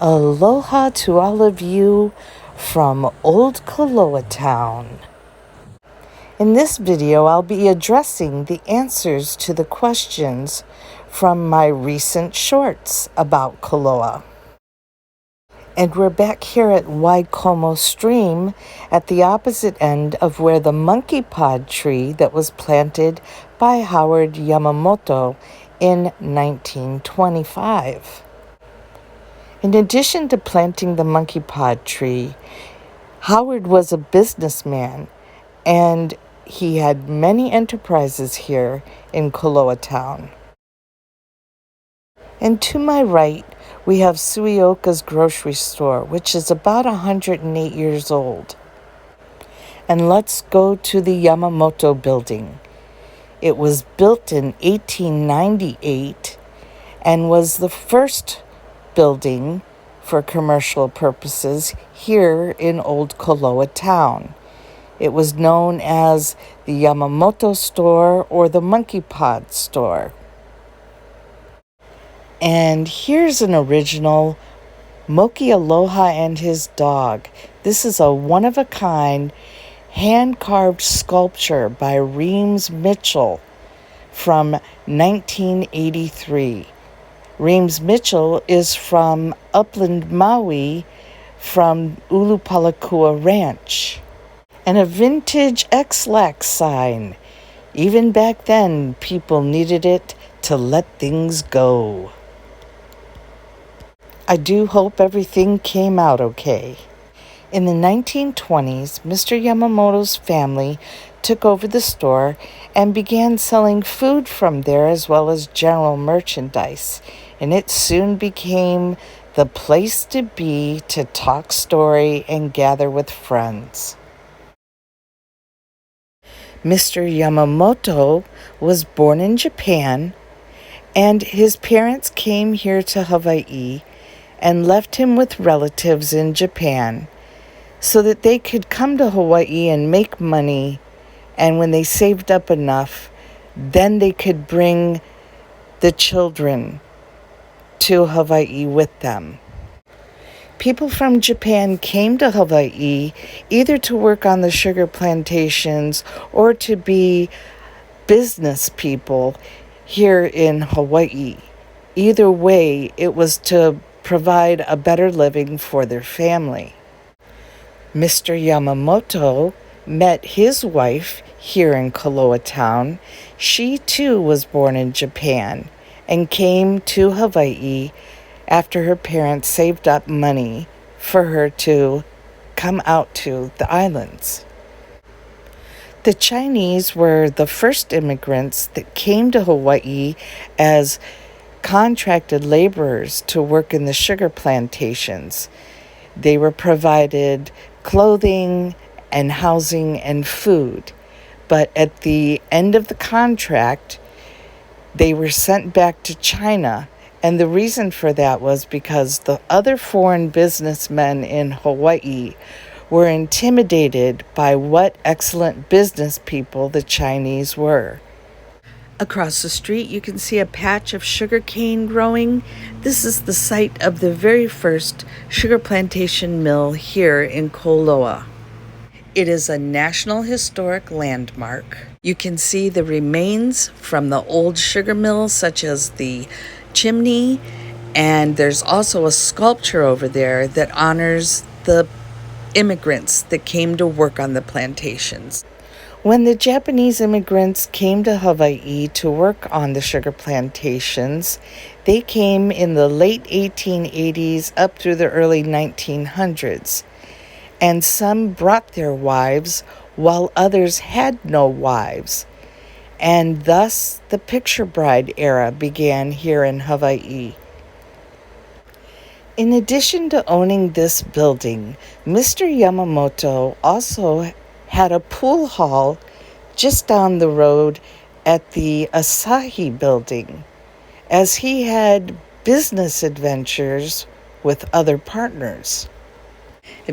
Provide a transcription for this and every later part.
Aloha to all of you from Old Koloa Town. In this video, I'll be addressing the answers to the questions from my recent shorts about Koloa. And we're back here at Waikomo Stream at the opposite end of where the monkey pod tree that was planted by Howard Yamamoto in 1925. In addition to planting the monkey pod tree, Howard was a businessman and he had many enterprises here in Koloa Town. And to my right, we have Suioka's grocery store, which is about 108 years old. And let's go to the Yamamoto building. It was built in 1898 and was the first building for commercial purposes here in Old Koloa Town. It was known as the Yamamoto store or the Monkey Pod store. And here's an original Moki Aloha and his dog. This is a one-of-a-kind hand-carved sculpture by Reams Mitchell from 1983. Reams Mitchell is from Upland, Maui, from Ulupalakua Ranch. And a vintage X-Lax sign. Even back then, people needed it to let things go. I do hope everything came out okay. In the 1920s, Mr. Yamamoto's family took over the store and began selling food from there as well as general merchandise, and it soon became the place to be to talk story and gather with friends. Mr. Yamamoto was born in Japan, and his parents came here to Hawaii and left him with relatives in Japan so that they could come to Hawaii and make money, and when they saved up enough, then they could bring the children to Hawaii with them. People from Japan came to Hawaii either to work on the sugar plantations or to be business people here in Hawaii. Either way, it was to provide a better living for their family. Mr. Yamamoto met his wife here in Koloa Town. She too was born in Japan and came to Hawaii after her parents saved up money for her to come out to the islands. The Chinese were the first immigrants that came to Hawaii as contracted laborers to work in the sugar plantations. They were provided clothing and housing and food, but at the end of the contract, they were sent back to China. And the reason for that was because the other foreign businessmen in Hawaii were intimidated by what excellent business people the Chinese were. Across the street, you can see a patch of sugarcane growing. This is the site of the very first sugar plantation mill here in Kōloa. It is a National Historic Landmark. You can see the remains from the old sugar mill, such as the chimney, and there's also a sculpture over there that honors the immigrants that came to work on the plantations. When the Japanese immigrants came to Hawaii to work on the sugar plantations, they came in the late 1880s up through the early 1900s, and some brought their wives while others had no wives. And thus the picture bride era began here in Hawaii. In addition to owning this building, Mr. Yamamoto also had a pool hall just down the road at the Asahi building, as he had business adventures with other partners.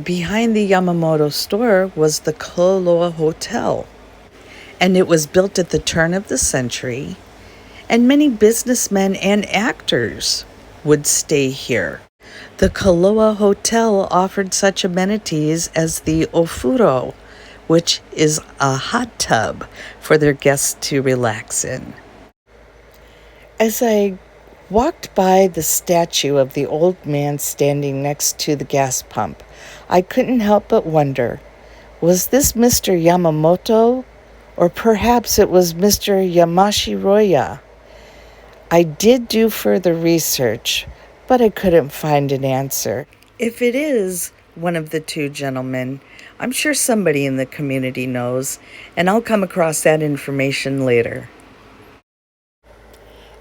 Behind the Yamamoto store was the Kōloa Hotel, and it was built at the turn of the century, and many businessmen and actors would stay here. The Koloa Hotel offered such amenities as the ofuro, which is a hot tub for their guests to relax in. As I walked by the statue of the old man standing next to the gas pump, I couldn't help but wonder, was this Mr. Yamamoto, or perhaps it was Mr. Yamashiroya? I did do further research, but I couldn't find an answer. If it is one of the two gentlemen, I'm sure somebody in the community knows, and I'll come across that information later.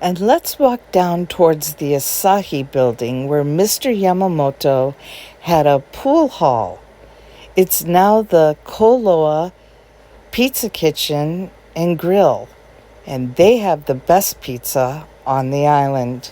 And let's walk down towards the Asahi building where Mr. Yamamoto had a pool hall. It's now the Kōloa Pizza Kitchen and Grill, and they have the best pizza on the island.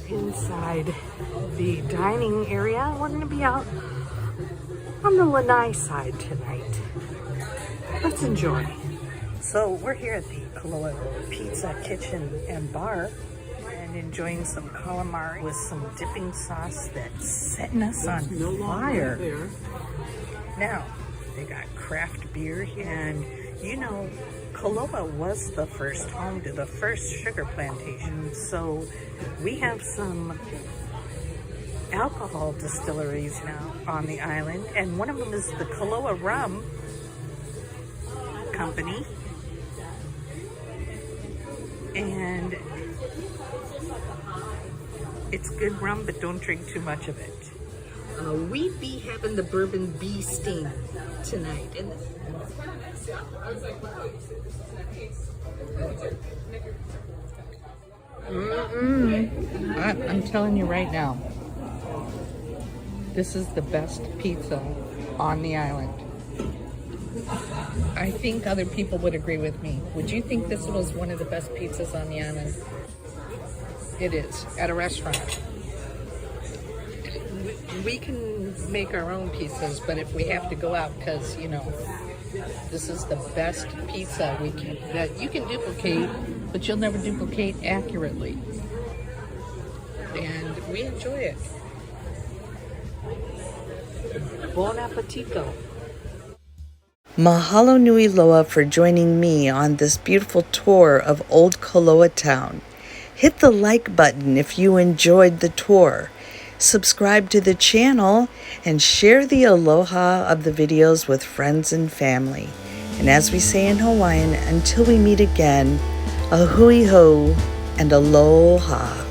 Inside the dining area. We're going to be out on the lanai side tonight. Let's enjoy. So we're here at the Koloa Pizza Kitchen and Bar and enjoying some calamari with some dipping sauce that's setting us on fire. Now, they got craft beer here, and you know, Koloa was the first home to the first sugar plantation, so we have some alcohol distilleries now on the island, and one of them is the Koloa Rum Company, and it's good rum, but don't drink too much of it. We be having the bourbon bee sting tonight. And I'm telling you right now, this is the best pizza on the island. I think other people would agree with me. Would you think this was one of the best pizzas on the island? It is, at a restaurant. We can make our own pizzas, but if we have to go out, because, you know, this is the best pizza that you can duplicate, but you'll never duplicate accurately. And we enjoy it. Bon appetito. Mahalo nui loa for joining me on this beautiful tour of Old Koloa Town. Hit the like button if you enjoyed the tour. Subscribe to the channel and share the aloha of the videos with friends and family. And as we say in Hawaiian, until we meet again, a hui hou and aloha.